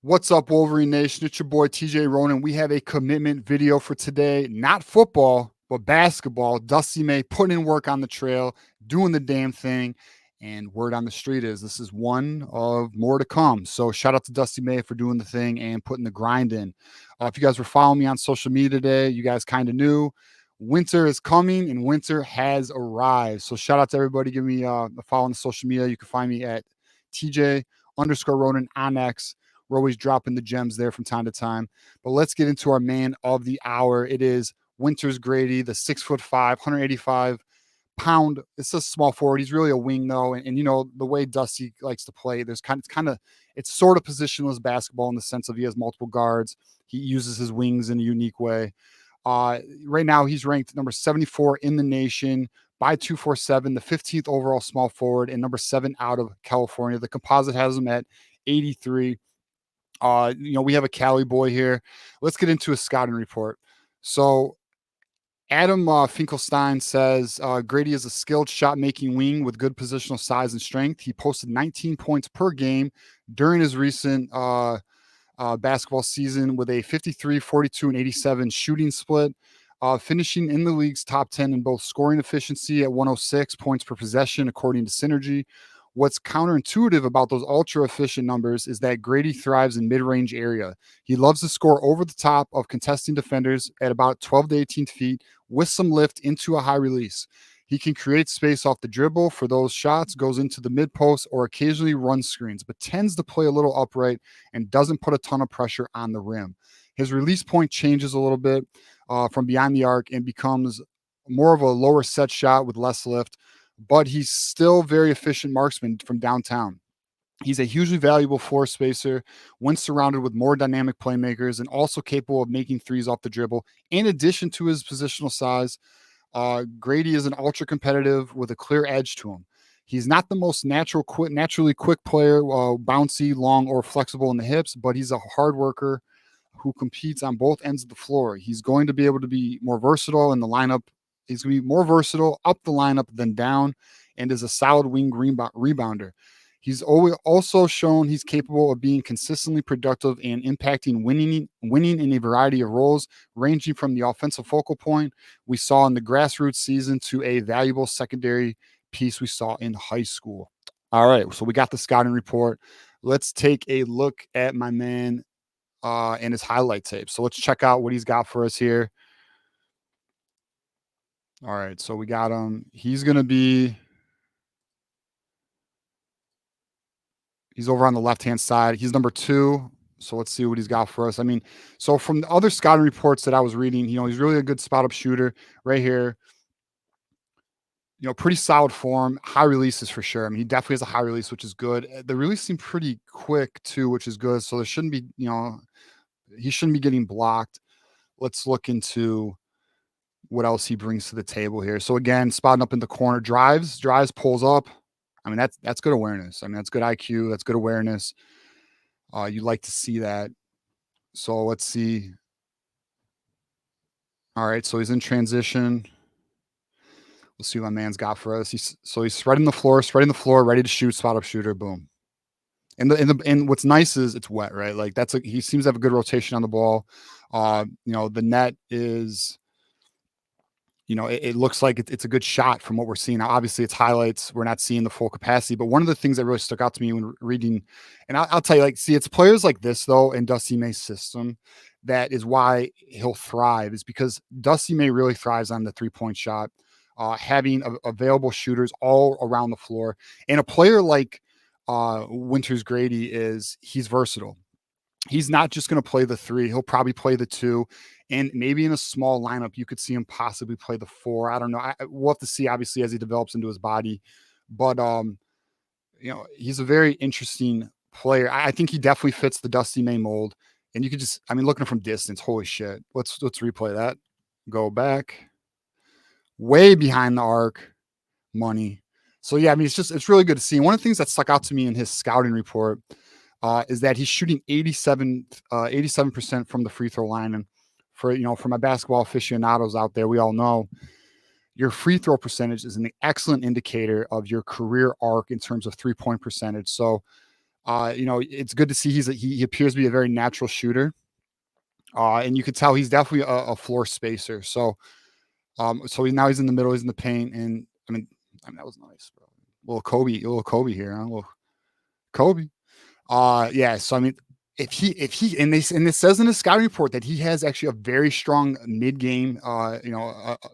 What's up, Wolverine Nation? It's your boy TJ Ronin. We have a commitment video for today. Not football, but basketball. Dusty May putting in work on the trail, doing the damn thing. And word on the street is this is one of more to come. So shout out to Dusty May for doing the thing and putting the grind in. If you guys were following me on social media today, you guys kind of knew winter is coming and winter has arrived. So shout out to everybody. Give me a follow on the social media. You can find me at TJ_Ronin on X. We're always dropping the gems there from time to time. But let's get into our man of the hour. It is Winters Grady, the 6'5", 185-pound. It's a small forward. He's really a wing though, and you know the way Dusty likes to play. It's sort of positionless basketball in the sense of he has multiple guards. He uses his wings in a unique way. Right now he's ranked number 74 in the nation by 247, the 15th overall small forward, and number 7 out of California. The composite has him at 83. We have a Cali boy here. Let's get into a scouting report. So Adam Finkelstein says Grady is a skilled shot-making wing with good positional size and strength. He posted 19 points per game during his recent basketball season with a 53, 42, and 87 shooting split, finishing in the league's top 10 in both scoring efficiency at 106 points per possession, according to Synergy. What's counterintuitive about those ultra efficient numbers is that Grady thrives in mid-range area. He loves to score over the top of contesting defenders at about 12 to 18 feet with some lift into a high release. He can create space off the dribble for those shots, goes into the mid post, or occasionally runs screens, but tends to play a little upright and doesn't put a ton of pressure on the rim. His release point changes a little bit from behind the arc and becomes more of a lower set shot with less lift, but he's still very efficient marksman from downtown. He's a hugely valuable floor spacer when surrounded with more dynamic playmakers and also capable of making threes off the dribble. In addition to his positional size, Grady is an ultra competitive with a clear edge to him. He's not the most naturally quick player, bouncy, long, or flexible in the hips, but he's a hard worker who competes on both ends of the floor. He's going to be able to be more versatile in the lineup. He's going to be more versatile up the lineup than down, and is a solid wing rebounder. He's also shown he's capable of being consistently productive and impacting winning in a variety of roles, ranging from the offensive focal point we saw in the grassroots season to a valuable secondary piece we saw in high school. All right, so we got the scouting report. Let's take a look at my man and his highlight tape. So let's check out what he's got for us here. All right, so we got him. He's over on the left-hand side. He's number 2. So let's see what he's got for us. I mean, so from the other scouting reports that I was reading, he's really a good spot-up shooter right here. Pretty solid form, high releases for sure. I mean, he definitely has a high release, which is good. The release seemed pretty quick too, which is good. So there shouldn't be, he shouldn't be getting blocked. Let's look into what else he brings to the table here. So again, spotting up in the corner, drives, pulls up. I mean, that's good awareness. I mean, that's good IQ. That's good awareness. You like to see that. So let's see. All right, so he's in transition. Let's see what my man's got for us. He's spreading the floor, ready to shoot, spot up shooter, boom. And what's nice is it's wet, right? Like he seems to have a good rotation on the ball. The net is, it looks like it's a good shot from what we're seeing. Now, obviously, it's highlights. We're not seeing the full capacity. But one of the things that really stuck out to me when reading, and I'll tell you, it's players like this, though, in Dusty May's system that is why he'll thrive, is because Dusty May really thrives on the three-point shot, having available shooters all around the floor. And a player like Winters Grady he's versatile. He's not just going to play the 3. He'll probably play the 2, and maybe in a small lineup, you could see him possibly play the 4. I don't know. We'll have to see, obviously, as he develops into his body. But, he's a very interesting player. I think he definitely fits the Dusty May mold. And you could just, looking from distance, holy shit. Let's replay that. Go back. Way behind the arc. Money. So, yeah, it's really good to see. And one of the things that stuck out to me in his scouting report is that he's shooting 87% from the free throw line. And for my basketball aficionados out there, we all know your free throw percentage is an excellent indicator of your career arc in terms of 3-point percentage. So It's good to see he appears to be a very natural shooter. And you could tell he's definitely a floor spacer. So he's in the middle, he's in the paint, and that was nice, bro. Little Kobe here, huh? Little Kobe. Yeah. So if he and it says in the scouting report that he has actually a very strong mid game,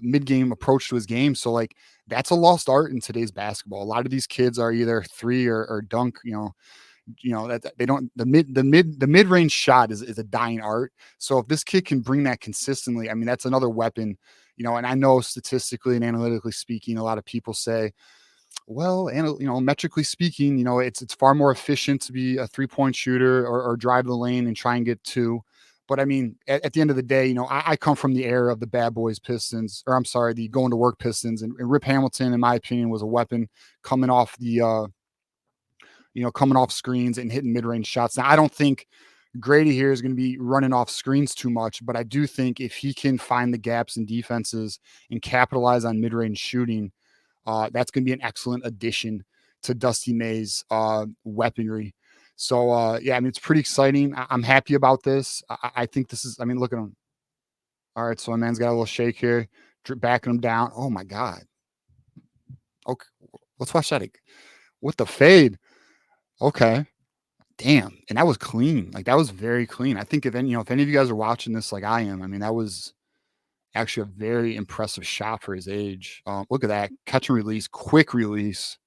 mid game approach to his game. So like that's a lost art in today's basketball. A lot of these kids are either three or dunk. That they don't the mid range shot is a dying art. So if this kid can bring that consistently, I mean that's another weapon. And I know statistically and analytically speaking, a lot of people say, well, and metrically speaking, it's far more efficient to be a 3-point shooter or drive the lane and try and get two. But I mean, at the end of the day, I come from the era of the bad boys Pistons, or I'm sorry, the going to work Pistons, and Rip Hamilton, in my opinion, was a weapon coming off coming off screens and hitting mid range shots. Now, I don't think Grady here is going to be running off screens too much, but I do think if he can find the gaps in defenses and capitalize on mid range shooting, that's going to be an excellent addition to Dusty May's weaponry. So, yeah, I mean, it's pretty exciting. I'm happy about this. I think this is, I mean, look at him. All right, so my man's got a little shake here, backing him down. Oh, my God. Okay, let's watch that. With the fade. Okay. Damn. And that was clean. Like, that was very clean. I think if any of you guys are watching this like I am, I mean, that was actually a very impressive shot for his age. Look at that. Catch and release, quick release.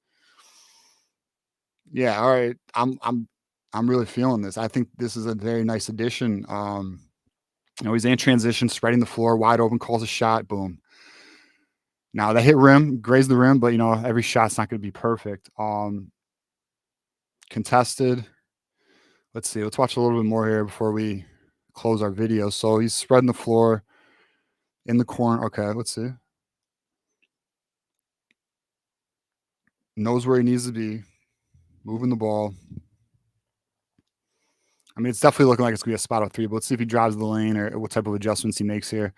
Yeah, all right. I'm really feeling this. I think this is a very nice addition. He's in transition, spreading the floor, wide open, calls a shot, boom. Now that hit rim, grazed the rim, but every shot's not going to be perfect. Contested. Let's see. Let's watch a little bit more here before we close our video. So he's spreading the floor in the corner. Okay, let's see. Knows where he needs to be, moving the ball. I mean, it's definitely looking like it's going to be a spot up three, but let's see if he drives the lane or what type of adjustments he makes here.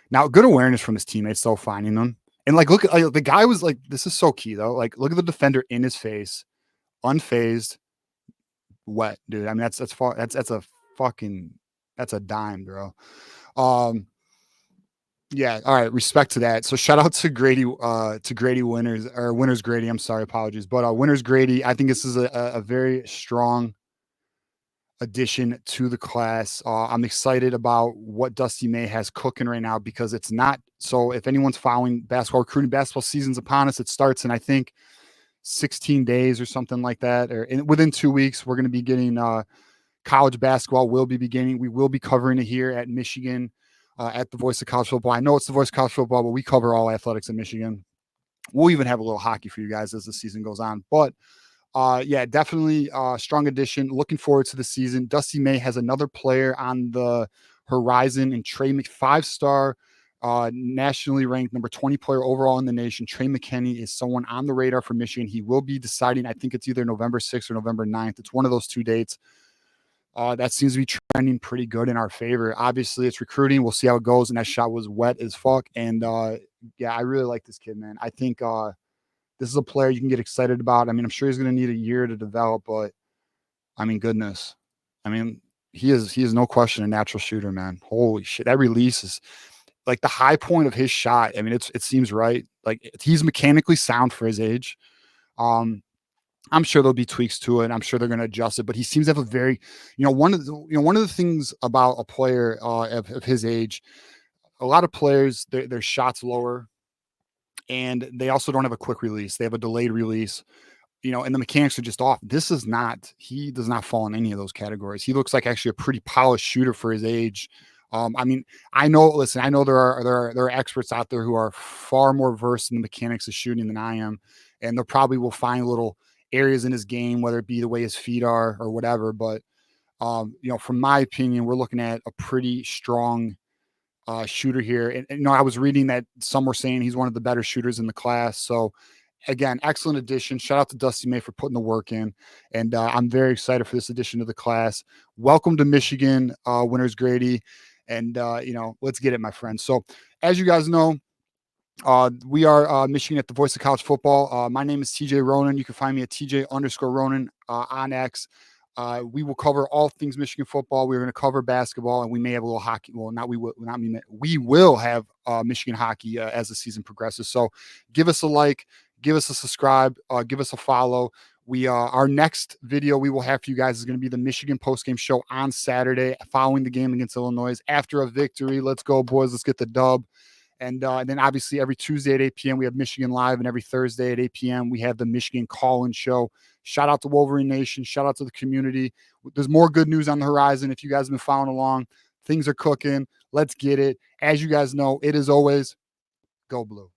Now, good awareness from his teammates, though, finding them. And, like, look, the guy was like, this is so key, though. Like, look at the defender in his face, unfazed, wet, dude. I mean, that's a dime, bro. Yeah, all right, respect to that. So shout out to Grady, Winners Grady. I'm sorry, apologies. But Winners Grady, I think this is a very strong addition to the class. I'm excited about what Dusty May has cooking right now because it's not so. If anyone's following basketball recruiting, basketball season's upon us. It starts in I think 16 days or something like that, or within 2 weeks. We're going to be getting college basketball. Will be beginning. We will be covering it here at Michigan at the Voice of College Football. I know it's the Voice of College Football, but we cover all athletics in Michigan. We'll even have a little hockey for you guys as the season goes on, but. Yeah, definitely strong addition. Looking forward to the season. Dusty May has another player on the horizon in Trey 5-star, nationally ranked number 20 player overall in the nation. Trey McKinney is someone on the radar for Michigan. He will be deciding, I think it's either November 6th or November 9th. It's one of those 2 dates. That seems to be trending pretty good in our favor. Obviously, it's recruiting. We'll see how it goes. And that shot was wet as fuck. And yeah, I really like this kid, man. I think this is a player you can get excited about. I mean, I'm sure he's going to need a year to develop, but I mean, goodness. I mean, he is no question a natural shooter, man. Holy shit. That release is like the high point of his shot. I mean, it seems right. Like he's mechanically sound for his age. I'm sure there'll be tweaks to it. I'm sure they're going to adjust it, but he seems to have a very, one of the things about a player of his age, a lot of players, their shots lower, and they also don't have a quick release. They have a delayed release, and the mechanics are just off. He does not fall in any of those categories. He looks like actually a pretty polished shooter for his age. I mean, I know there are experts out there who are far more versed in the mechanics of shooting than I am, and they probably will find little areas in his game, whether it be the way his feet are or whatever. But, from my opinion, we're looking at a pretty strong shooter here. And I was reading that some were saying he's one of the better shooters in the class. So again, excellent addition. Shout out to Dusty May for putting the work in. And I'm very excited for this addition to the class. Welcome to Michigan, Winners Grady. And, let's get it, my friends. So as you guys know, we are Michigan at the Voice of College Football. My name is TJ Ronin. You can find me at TJ_Ronin on X. We will cover all things Michigan football. We're going to cover basketball, and we may have a little hockey. Well, not we will not me. We will have Michigan hockey as the season progresses. So, give us a like, give us a subscribe, give us a follow. We our next video we will have for you guys is going to be the Michigan postgame show on Saturday, following the game against Illinois after a victory. Let's go, boys! Let's get the dub. And then obviously every Tuesday at 8 p.m. we have Michigan Live, and every Thursday at 8 p.m. we have the Michigan Call-In Show. Shout out to Wolverine Nation. Shout out to the community. There's more good news on the horizon. If you guys have been following along, things are cooking. Let's get it. As you guys know, it is always go blue.